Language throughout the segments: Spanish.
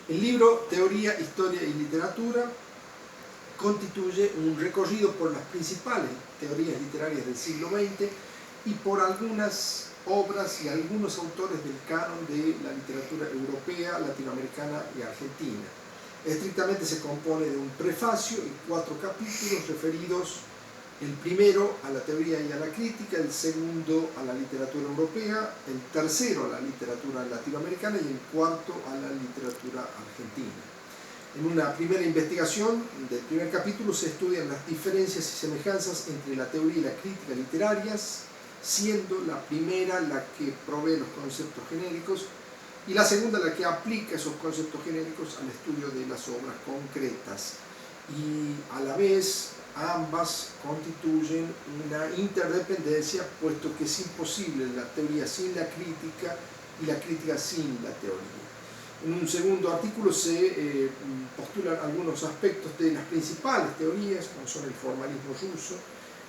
El libro Teoría, Historia y Literatura constituye un recorrido por las principales teorías literarias del siglo XX y por algunas obras y algunos autores del canon de la literatura europea, latinoamericana y argentina. Estrictamente se compone de un prefacio y 4 capítulos referidos, el primero a la teoría y a la crítica, el segundo a la literatura europea, el tercero a la literatura latinoamericana y el cuarto a la literatura argentina. En una primera investigación del primer capítulo se estudian las diferencias y semejanzas entre la teoría y la crítica literarias, siendo la primera la que provee los conceptos genéricos y la segunda la que aplica esos conceptos genéricos al estudio de las obras concretas. Y a la vez ambas constituyen una interdependencia, puesto que es imposible la teoría sin la crítica y la crítica sin la teoría. En un segundo artículo se postulan algunos aspectos de las principales teorías, como son el formalismo ruso,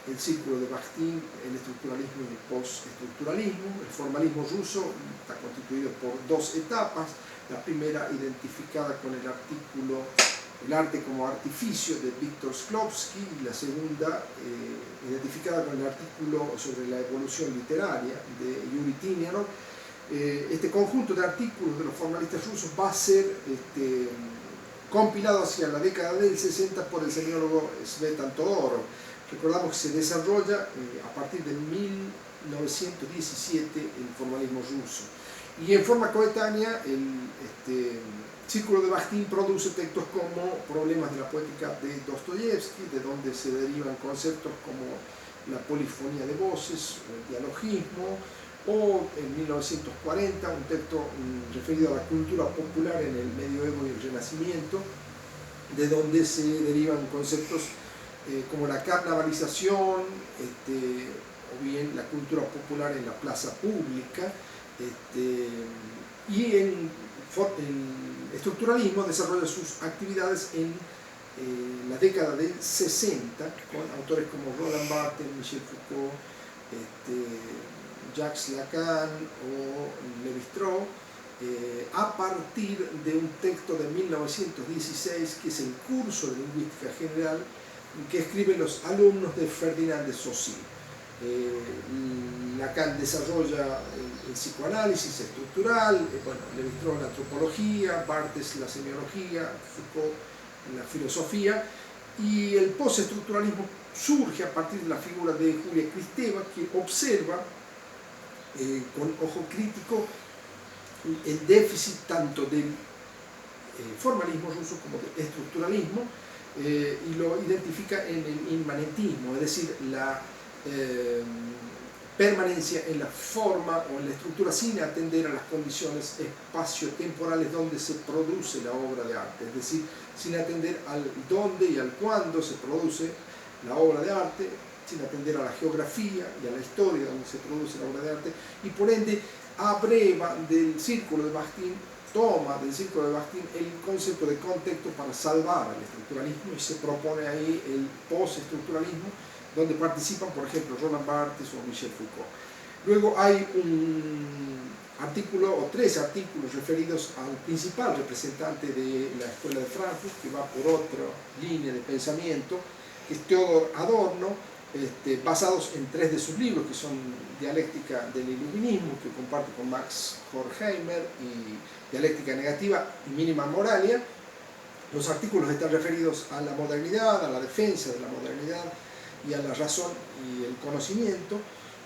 el círculo de Bakhtin, el estructuralismo y el postestructuralismo. El formalismo ruso está constituido por 2 etapas. La primera identificada con el artículo El arte como artificio de Viktor Shklovsky, y la segunda identificada con el artículo sobre la evolución literaria de Yuri Tinianov. Este conjunto de artículos de los formalistas rusos va a ser compilado hacia la década del 60 por el semiólogo Svetan Todorov. Recordamos que se desarrolla a partir de 1917 el formalismo ruso. Y en forma coetánea, el círculo de Bakhtin produce textos como Problemas de la poética de Dostoyevsky, de donde se derivan conceptos como la polifonía de voces, el dialogismo, o en 1940 un texto referido a la cultura popular en el medioevo y el renacimiento, de donde se derivan conceptos como la carnavalización, o bien la cultura popular en la plaza pública, y el estructuralismo desarrolla sus actividades en la década del 60 con autores como Roland Barthes, Michel Foucault, Jacques Lacan o Lévi-Strauss, a partir de un texto de 1916 que es el curso de lingüística general que escriben los alumnos de Ferdinand de Saussure. Lacan desarrolla el psicoanálisis estructural, Lévi-Strauss la antropología, Barthes la semiología, Foucault la filosofía, y el postestructuralismo surge a partir de la figura de Julia Kristeva, que observa con ojo crítico el déficit tanto del formalismo ruso como del estructuralismo, y lo identifica en el inmanentismo, es decir, la permanencia en la forma o en la estructura sin atender a las condiciones espaciotemporales donde se produce la obra de arte, es decir, sin atender al dónde y al cuándo se produce la obra de arte, sin atender a la geografía y a la historia donde se produce la obra de arte, y por ende abreva del círculo de Bakhtin, toma del círculo de Bakhtin el concepto de contexto para salvar al estructuralismo, y se propone ahí el postestructuralismo, donde participan, por ejemplo, Roland Barthes o Michel Foucault. Luego hay un artículo o 3 artículos referidos al principal representante de la Escuela de Frankfurt, que va por otra línea de pensamiento, que es Theodor Adorno, basados en 3 de sus libros, que son Dialéctica del Iluminismo, que comparte con Max Horkheimer, y Dialéctica Negativa y Mínima Moralia. Los artículos están referidos a la modernidad, a la defensa de la modernidad y a la razón y el conocimiento.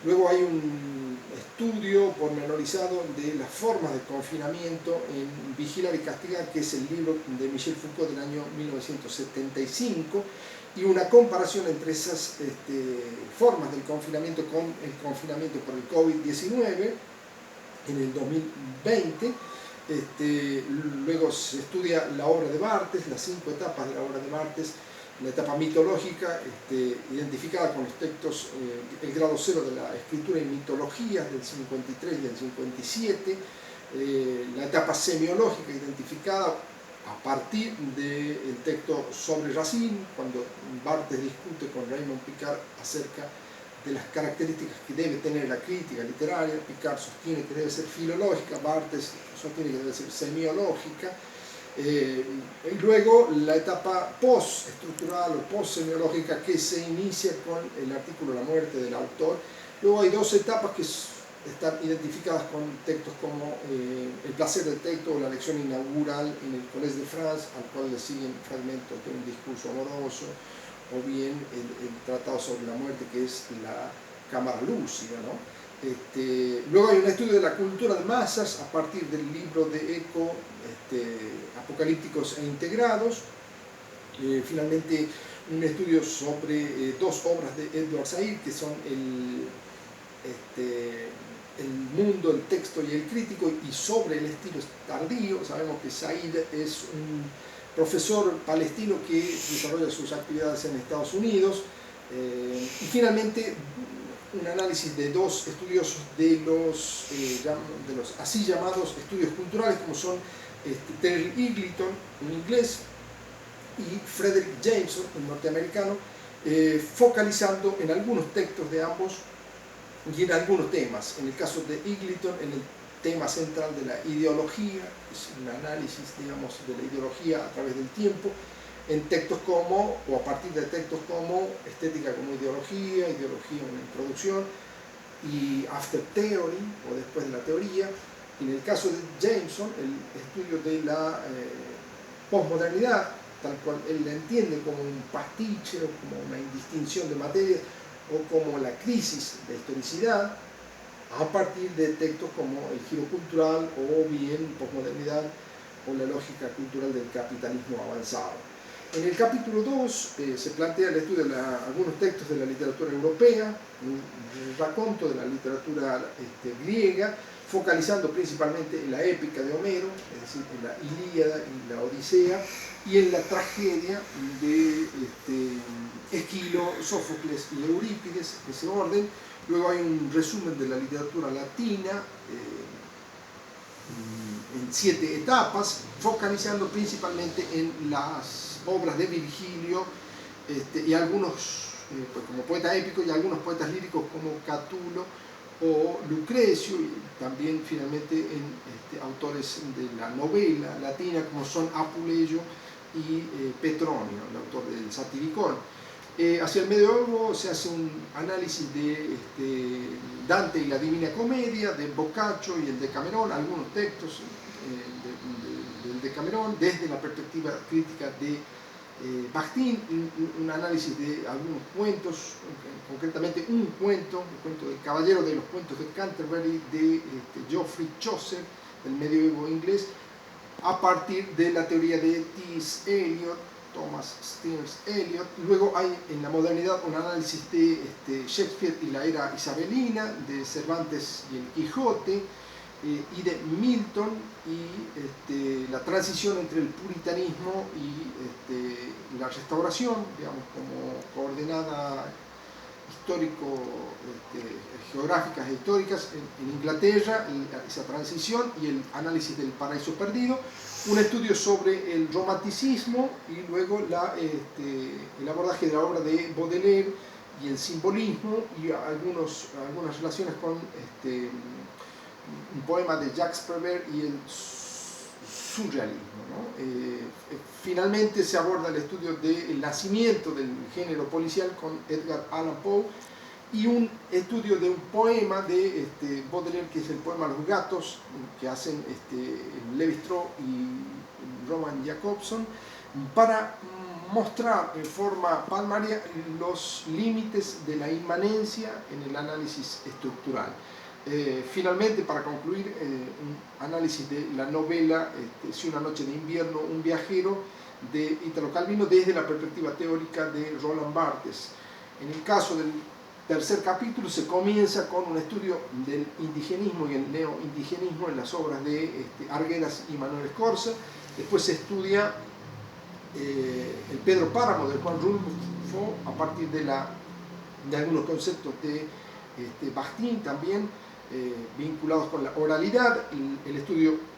Luego hay un estudio pormenorizado de las formas de confinamiento en Vigilar y Castigar, que es el libro de Michel Foucault del año 1975, y una comparación entre esas formas del confinamiento con el confinamiento por el COVID-19 en el 2020. Luego se estudia la obra de Barthes, las 5 etapas de la obra de Barthes, la etapa mitológica, identificada con los textos, el grado 0 de la escritura y mitologías del 53 y del 57, la etapa semiológica, identificada a partir del texto sobre Racine, cuando Barthes discute con Raymond Picard acerca de las características que debe tener la crítica literaria. Picard sostiene que debe ser filológica, Barthes sostiene que debe ser semiológica. Y luego la etapa post-estructural o post-semiológica, que se inicia con el artículo La muerte del autor. Luego hay dos etapas que están identificadas con textos como El placer del texto o la lección inaugural en el Collège de France, al cual le siguen fragmentos de un discurso amoroso, o bien el tratado sobre la muerte, que es la cámara lúcida, ¿no? Luego hay un estudio de la cultura de masas a partir del libro de Eco, Apocalípticos e Integrados. Finalmente un estudio sobre dos obras de Edward Said, que son el mundo, el texto y el crítico, y sobre el estilo tardío. Sabemos que Said es un profesor palestino que desarrolla sus actividades en Estados Unidos. Y finalmente un análisis de dos estudiosos de los así llamados estudios culturales, como son Terry Eagleton, un inglés, y Frederick Jameson, un norteamericano, focalizando en algunos textos de ambos y en algunos temas. En el caso de Eagleton, en el tema central de la ideología, es un análisis, digamos, de la ideología a través del tiempo, en textos como, o a partir de textos como Estética como ideología, Ideología una introducción, y After Theory, o después de la teoría. En el caso de Jameson, el estudio de la posmodernidad, tal cual él la entiende, como un pastiche o como una indistinción de materia, o como la crisis de historicidad, a partir de textos como El giro cultural, o bien Posmodernidad o la lógica cultural del capitalismo avanzado. En el capítulo 2 se plantea el estudio de algunos textos de la literatura europea, un raconto de la literatura griega, focalizando principalmente en la épica de Homero, es decir, en la Ilíada y la Odisea, y en la tragedia de Esquilo, Sófocles y Eurípides, ese orden. Luego hay un resumen de la literatura latina en 7 etapas, focalizando principalmente en las obras de Virgilio y algunos, pues como poeta épico, y algunos poetas líricos como Catulo o Lucrecio, y también finalmente en autores de la novela latina como son Apuleyo y Petronio, el autor del Satiricón. Hacia el medioevo se hace un análisis de Dante y la Divina Comedia, de Boccaccio y el Decamerón, algunos textos del Decamerón, desde la perspectiva crítica de Bakhtin, un análisis de algunos cuentos, concretamente un cuento del Caballero de los Cuentos de Canterbury, de Geoffrey Chaucer, del medioevo inglés, a partir de la teoría de T.S. Eliot, Thomas Stearns Eliot. Luego hay en la modernidad un análisis de Shakespeare y la era isabelina, de Cervantes y el Quijote, y de Milton, y la transición entre el puritanismo y la restauración, digamos, como coordenada histórico, geográficas e históricas en Inglaterra, esa transición y el análisis del paraíso perdido, un estudio sobre el romanticismo, y luego el abordaje de la obra de Baudelaire y el simbolismo, y algunas relaciones con un poema de Jacques Prévert y el surrealismo, ¿no? Finalmente se aborda el estudio del nacimiento del género policial con Edgar Allan Poe, y un estudio de un poema de Baudelaire, que es el poema Los gatos, que hacen Levi-Strauss y Roman Jakobson, para mostrar en forma palmaria los límites de la inmanencia en el análisis estructural. Finalmente, para concluir, un análisis de la novela Si una noche de invierno, un viajero, de Italo Calvino, desde la perspectiva teórica de Roland Barthes. En el caso del tercer capítulo se comienza con un estudio del indigenismo y el neoindigenismo en las obras de Arguedas y Manuel Escorza. Después se estudia el Pedro Páramo de Juan Rulfo a partir de algunos conceptos de Bakhtin también, vinculados con la oralidad, el estudio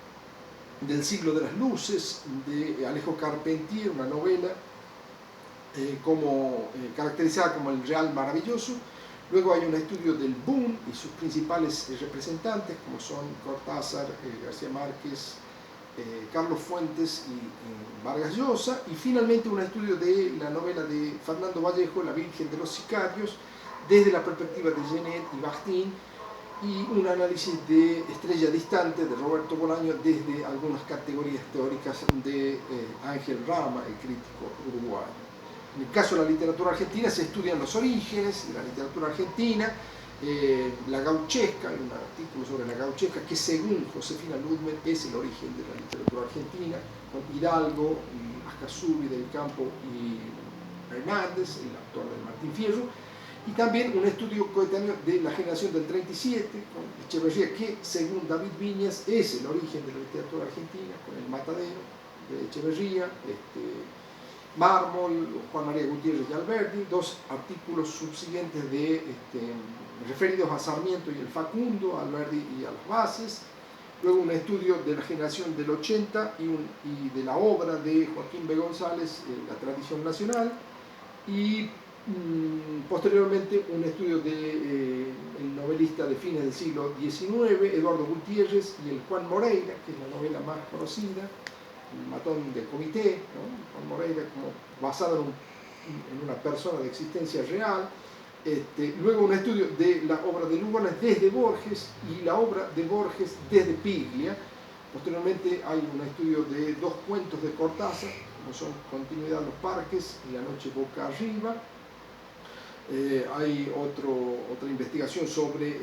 del siglo de las luces de Alejo Carpentier, una novela caracterizada como el Real Maravilloso. Luego hay un estudio del boom y sus principales representantes, como son Cortázar, García Márquez, Carlos Fuentes y Vargas Llosa. Y finalmente un estudio de la novela de Fernando Vallejo, La Virgen de los Sicarios, desde la perspectiva de Genet y Bakhtin, y un análisis de Estrella Distante de Roberto Bolaño desde algunas categorías teóricas de Ángel Rama, el crítico uruguayo. En el caso de la literatura argentina se estudian los orígenes de la literatura argentina, la gauchesca, hay un artículo sobre la gauchesca que según Josefina Ludmer es el origen de la literatura argentina, con Hidalgo, Ascasubi del Campo y Hernández, el autor del Martín Fierro, y también un estudio coetáneo de la generación del 37, con Echeverría, que según David Viñas es el origen de la literatura argentina, con El Matadero de Echeverría, Mármol, Juan María Gutiérrez y Alberdi, dos artículos subsiguientes referidos a Sarmiento y el Facundo, a Alberdi y a las bases. Luego un estudio de la generación del 80 y de la obra de Joaquín B. González, La tradición nacional, y posteriormente un estudio del novelista de fines del siglo XIX, Eduardo Gutiérrez, y el Juan Moreira, que es la novela más conocida, El matón del comité, ¿no? Juan Moreira, como basado en una persona de existencia real. Luego un estudio de la obra de Lugones desde Borges y la obra de Borges desde Piglia. Posteriormente hay un estudio de dos cuentos de Cortázar, como son Continuidad en los parques y La noche boca arriba. Hay otra investigación sobre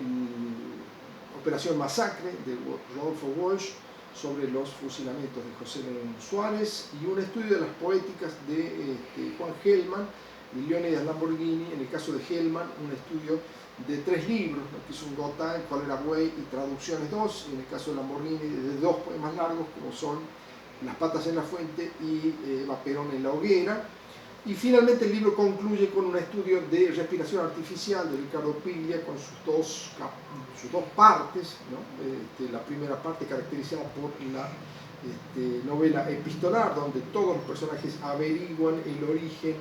Operación Masacre de Rodolfo Walsh, sobre los fusilamientos de José León Suárez, y un estudio de las poéticas de Juan Gelman y Leónidas Lamborghini. En el caso de Gelman, un estudio de 3 libros, ¿no? Que son Gotán, Cólera Buey y Traducciones 2, y en el caso de Lamborghini de 2 poemas largos como son Las patas en la fuente y Eva Perón en la hoguera. Y finalmente el libro concluye con un estudio de respiración artificial de Ricardo Piglia, con sus dos partes, ¿no? La primera parte caracterizada por la novela epistolar, donde todos los personajes averiguan el origen,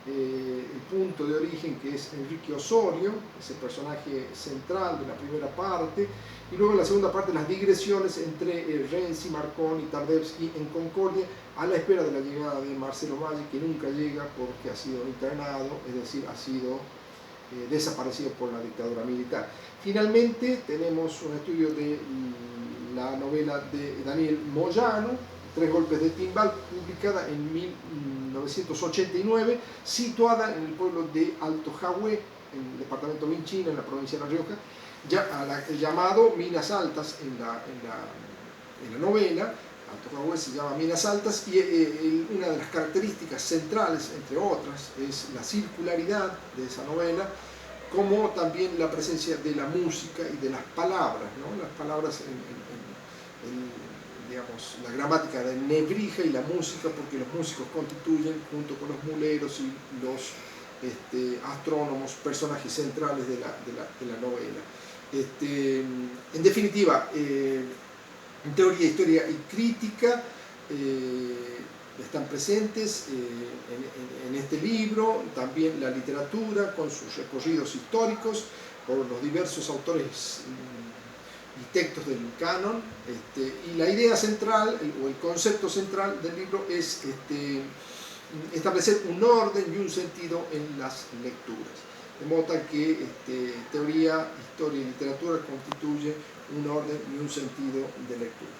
el punto de origen, que es Enrique Osorio, ese personaje central de la primera parte, y luego en la segunda parte las digresiones entre Renzi, Marconi y Tardevsky en Concordia, a la espera de la llegada de Marcelo Maggi, que nunca llega porque ha sido internado, es decir, ha sido desaparecido por la dictadura militar. Finalmente tenemos un estudio de la novela de Daniel Moyano, Tres golpes de timbal, publicada en 1989, situada en el pueblo de Alto Jahué, en el departamento Vinchina, en la provincia de La Rioja, llamado Minas Altas en la novela. Alto Jahué se llama Minas Altas, y una de las características centrales, entre otras, es la circularidad de esa novela, como también la presencia de la música y de las palabras, ¿no? Las palabras digamos, la gramática de Nebrija y la música, porque los músicos constituyen, junto con los muleros y los astrónomos, personajes centrales de la novela. En definitiva, en teoría, historia y crítica están presentes en este libro, también la literatura con sus recorridos históricos por los diversos autores y textos del canon, y la idea central o el concepto central del libro es establecer un orden y un sentido en las lecturas, de modo tal que teoría, historia y literatura constituyen un orden y un sentido de lectura.